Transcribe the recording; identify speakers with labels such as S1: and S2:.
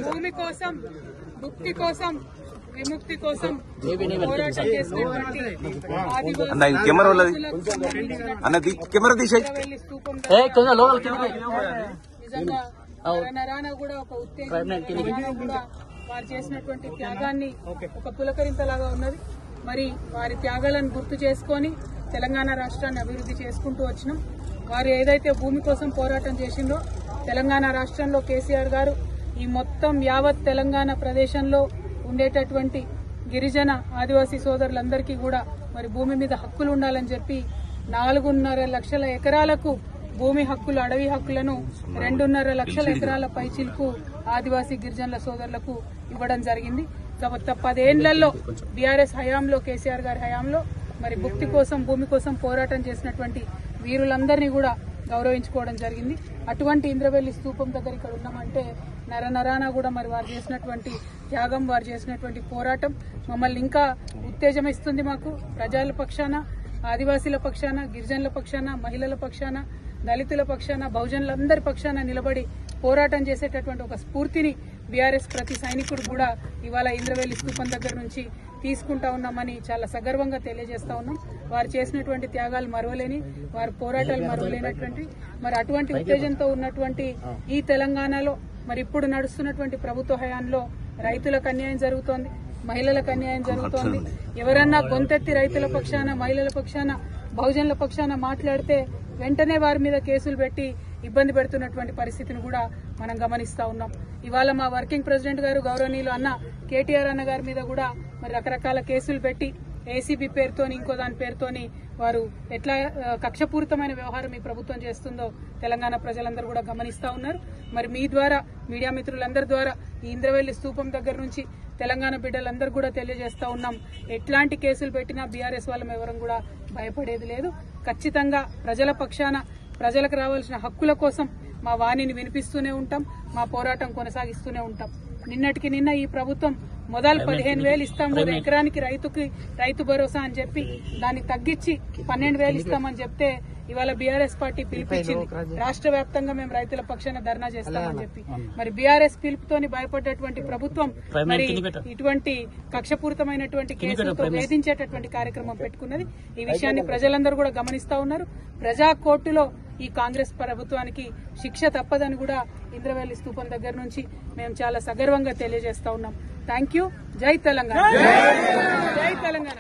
S1: భూమి కోసం, భుక్తి కోసం, విముక్తి కోసం పోరాటం చేసినటువంటి ఇంద్రవెల్లి స్థూపం నిజంగా నరానా కూడా ఒక ఉత్తేజం కూడా వారు చేసినటువంటి త్యాగాన్ని ఒక పులకరింతలాగా ఉన్నది. మరి వారి త్యాగాలను గుర్తు చేసుకొని తెలంగాణ రాష్ట్రాన్ని అభివృద్ధి చేసుకుంటూ వచ్చినాం. వారు ఏదైతే భూమి కోసం పోరాటం చేసిందో తెలంగాణ రాష్ట్రంలో కేసీఆర్ గారు ఈ మొత్తం యావత్ తెలంగాణ ప్రదేశంలో ఉండేటటువంటి గిరిజన ఆదివాసీ సోదరులందరికీ కూడా మరి భూమి మీద హక్కులు ఉండాలని చెప్పి 4.5 లక్షల ఎకరాలకు భూమి హక్కులు, అడవి హక్కులను 2.5 లక్షల ఎకరాల పైచిలకు ఆదివాసీ గిరిజనుల సోదరులకు ఇవ్వడం జరిగింది. గత 10 ఏళ్లలో బీఆర్ఎస్ హయాంలో, కేసీఆర్ గారి హయాంలో మరి భుక్తి కోసం, భూమి కోసం పోరాటం చేసినటువంటి వీరులందరినీ కూడా గౌరవించుకోవడం జరిగింది. అటువంటి ఇంద్రవెల్లి స్థూపం దగ్గర ఇక్కడ ఉన్నామంటే నరనరాన కూడా మరి వారు చేసినటువంటి త్యాగం, వారు చేసినటువంటి పోరాటం మమ్మల్ని ఇంకా ఉత్తేజమిస్తుంది. మాకు ప్రజల పక్షాన, ఆదివాసీల పక్షాన, గిరిజనుల పక్షాన, మహిళల పక్షాన, దళితుల పక్షాన, బహుజనులందరి పక్షాన నిలబడి పోరాటం చేసేటటువంటి ఒక స్ఫూర్తిని బీఆర్ఎస్ ప్రతి సైనికుడు కూడా ఇవాళ ఇంద్రవెల్లి స్థూపం దగ్గర నుంచి తీసుకుంటా ఉన్నామని చాలా సగర్వంగా తెలియజేస్తా ఉన్నాం. వారు చేసినటువంటి త్యాగాలు మరవలేని, వారి పోరాటాలు మరవలేనటువంటి మరి అటువంటి ఉత్తేజంతో ఉన్నటువంటి ఈ తెలంగాణలో మరి ఇప్పుడు నడుస్తున్నటువంటి ప్రభుత్వ హయాంలో రైతులకు అన్యాయం జరుగుతోంది, మహిళలకు అన్యాయం జరుగుతోంది. ఎవరన్నా గొంతెత్తి రైతుల పక్షాన, మహిళల పక్షాన, బహుజనుల పక్షాన మాట్లాడితే వెంటనే వారి మీద కేసులు పెట్టి ఇబ్బంది పెడుతున్నటువంటి పరిస్థితిని కూడా మనం గమనిస్తా ఉన్నాం. ఇవాళ మా వర్కింగ్ ప్రెసిడెంట్ గారు గౌరవనీయులు అన్న కేటీఆర్ అన్న గారి మీద కూడా మరి రకరకాల కేసులు పెట్టి ఏసీబీ పేరుతోని, ఇంకో దాని పేరుతోని వారు ఎట్లా కక్షపూరితమైన వ్యవహారం ఈ ప్రభుత్వం చేస్తుందో తెలంగాణ ప్రజలందరూ కూడా గమనిస్తా ఉన్నారు. మరి మీ ద్వారా, మీడియా మిత్రులందరి ద్వారా ఈ ఇంద్రవెల్లి స్థూపం దగ్గర నుంచి తెలంగాణ బిడ్డలందరూ కూడా తెలియజేస్తా ఉన్నాం, ఎట్లాంటి కేసులు పెట్టినా బీఆర్ఎస్ వాళ్ళం ఎవరం కూడా భయపడేది లేదు. ఖచ్చితంగా ప్రజల పక్షాన, ప్రజలకు రావాల్సిన హక్కుల కోసం మా వాణిని వినిపిస్తూనే ఉంటాం, మా పోరాటం కొనసాగిస్తూనే ఉంటాం. నిన్నటికి నిన్న ఈ ప్రభుత్వం మొదలు 15,000 ఇస్తాం కదా ఎకరానికి రైతు భరోసా అని చెప్పి దాన్ని తగ్గించి 12,000 ఇస్తామని చెప్తే ఇవాళ బీఆర్ఎస్ పార్టీ పిలిపించింది. రాష్ట్ర వ్యాప్తంగా మేము రైతుల పక్షాన ధర్నా చేస్తామని చెప్పి మరి బీఆర్ఎస్ పిలుపుతోని భయపడ్డటువంటి ప్రభుత్వం మరి ఇటువంటి కక్షపూరితమైనటువంటి కేసులతో వేధించేటటువంటి కార్యక్రమం పెట్టుకున్నది. ఈ విషయాన్ని ప్రజలందరూ కూడా గమనిస్తా ఉన్నారు. ప్రజా కోర్టులో ఈ కాంగ్రెస్ ప్రభుత్వానికి శిక్ష తప్పదని కూడా ఇంద్రవెల్లి స్థూపం దగ్గర నుంచి మేము చాలా సగర్వంగా తెలియజేస్తా ఉన్నాం. Thank you. జై తెలంగాణ. జై తెలంగాణ.